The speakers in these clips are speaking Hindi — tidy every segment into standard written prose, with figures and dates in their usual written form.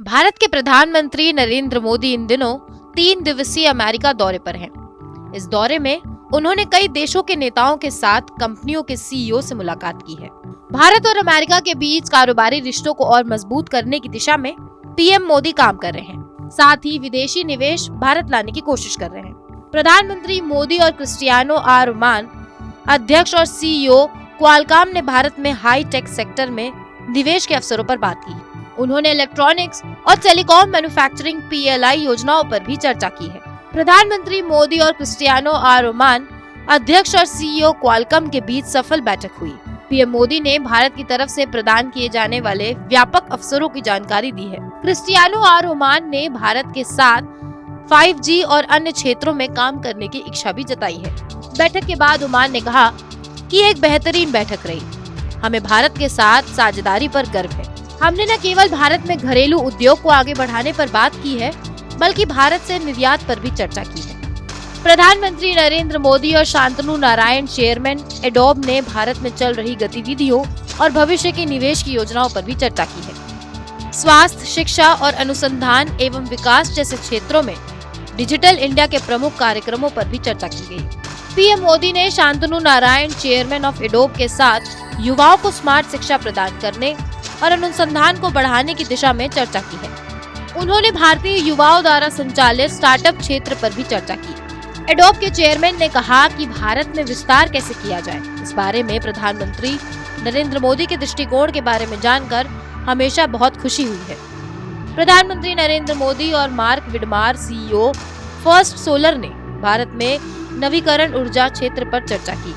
भारत के प्रधानमंत्री नरेंद्र मोदी इन दिनों 3 दिवसीय अमेरिका दौरे पर हैं। इस दौरे में उन्होंने कई देशों के नेताओं के साथ कंपनियों के सीईओ से मुलाकात की है। भारत और अमेरिका के बीच कारोबारी रिश्तों को और मजबूत करने की दिशा में पीएम मोदी काम कर रहे हैं। साथ ही विदेशी निवेश भारत लाने की कोशिश कर रहे हैं। प्रधानमंत्री मोदी और क्रिस्टियानो रोमान, अध्यक्ष और सीईओ क्वालकॉम ने भारत में हाई टेक सेक्टर में निवेश के अवसरों पर बात की। उन्होंने इलेक्ट्रॉनिक्स और टेलीकॉम मैन्युफैक्चरिंग PLI योजनाओं पर भी चर्चा की है। प्रधानमंत्री मोदी और क्रिस्टियानो रोमान, अध्यक्ष और सीईओ क्वालकॉम के बीच सफल बैठक हुई। पीएम मोदी ने भारत की तरफ से प्रदान किए जाने वाले व्यापक अवसरों की जानकारी दी है। क्रिस्टियानो रोमान ने भारत के साथ 5G और अन्य क्षेत्रों में काम करने की इच्छा भी जताई है। बैठक के बाद ओमान ने कहा कि एक बेहतरीन बैठक रही। हमें भारत के साथ साझेदारी पर गर्व है। हमने न केवल भारत में घरेलू उद्योग को आगे बढ़ाने पर बात की है, बल्कि भारत से निर्यात पर भी चर्चा की है। प्रधानमंत्री नरेंद्र मोदी और शांतनु नारायण, चेयरमैन एडोब ने भारत में चल रही गतिविधियों और भविष्य की निवेश की योजनाओं पर भी चर्चा की है। स्वास्थ्य, शिक्षा और अनुसंधान एवं विकास जैसे क्षेत्रों में डिजिटल इंडिया के प्रमुख कार्यक्रमों पर भी चर्चा की गई। पीएम मोदी ने Shantanu Narayan, chairman of adobe के साथ युवाओं को स्मार्ट शिक्षा प्रदान करने और अनुसंधान को बढ़ाने की दिशा में चर्चा की है। उन्होंने भारतीय युवाओं द्वारा संचालित स्टार्टअप क्षेत्र पर भी चर्चा की। एडोब के चेयरमैन ने कहा कि भारत में विस्तार कैसे किया जाए, इस बारे में प्रधानमंत्री नरेंद्र मोदी के दृष्टिकोण के बारे में जानकर हमेशा बहुत खुशी हुई है। प्रधानमंत्री नरेंद्र मोदी और मार्क विडमार, सीईओ फर्स्ट सोलर ने भारत में नवीकरण ऊर्जा क्षेत्र पर चर्चा की।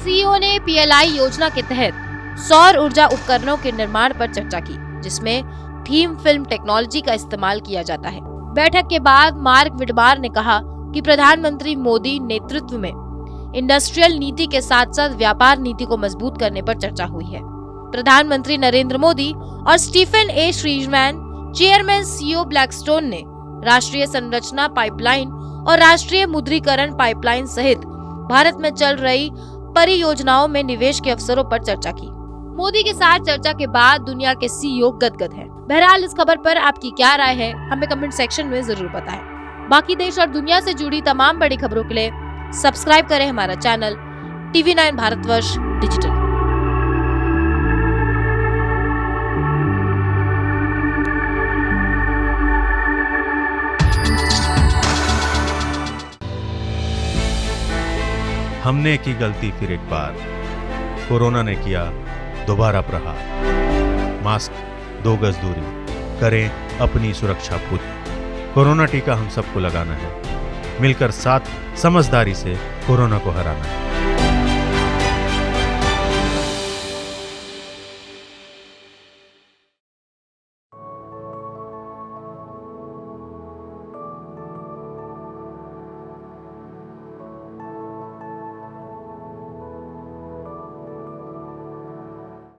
सीईओ ने PLI योजना के तहत सौर ऊर्जा उपकरणों के निर्माण पर चर्चा की, जिसमें थीम फिल्म टेक्नोलॉजी का इस्तेमाल किया जाता है। बैठक के बाद मार्क विडमार ने कहा कि प्रधानमंत्री मोदी नेतृत्व में इंडस्ट्रियल नीति के साथ साथ व्यापार नीति को मजबूत करने पर चर्चा हुई है। प्रधानमंत्री नरेंद्र मोदी और स्टीफन श्रीजमैन, चेयरमैन CEO ब्लैकस्टोन ने राष्ट्रीय संरचना पाइपलाइन और राष्ट्रीय मुद्रीकरण पाइपलाइन सहित भारत में चल रही परियोजनाओं में निवेश के अवसरों पर चर्चा की। मोदी के साथ चर्चा के बाद दुनिया के CEO गदगद हैं। बहरहाल इस खबर पर आपकी क्या राय है, हमें कमेंट सेक्शन में जरूर बताएं। बाकी देश और दुनिया से जुड़ी तमाम बड़ी खबरों के लिए सब्सक्राइब करें हमारा चैनल TV9 भारतवर्ष डिजिटल। हमने की गलती फिर एक बार, कोरोना ने किया दोबारा प्रहार। मास्क, 2 गज दूरी, करें अपनी सुरक्षा पूरी। कोरोना टीका हम सबको लगाना है, मिलकर साथ समझदारी से कोरोना को हराना है।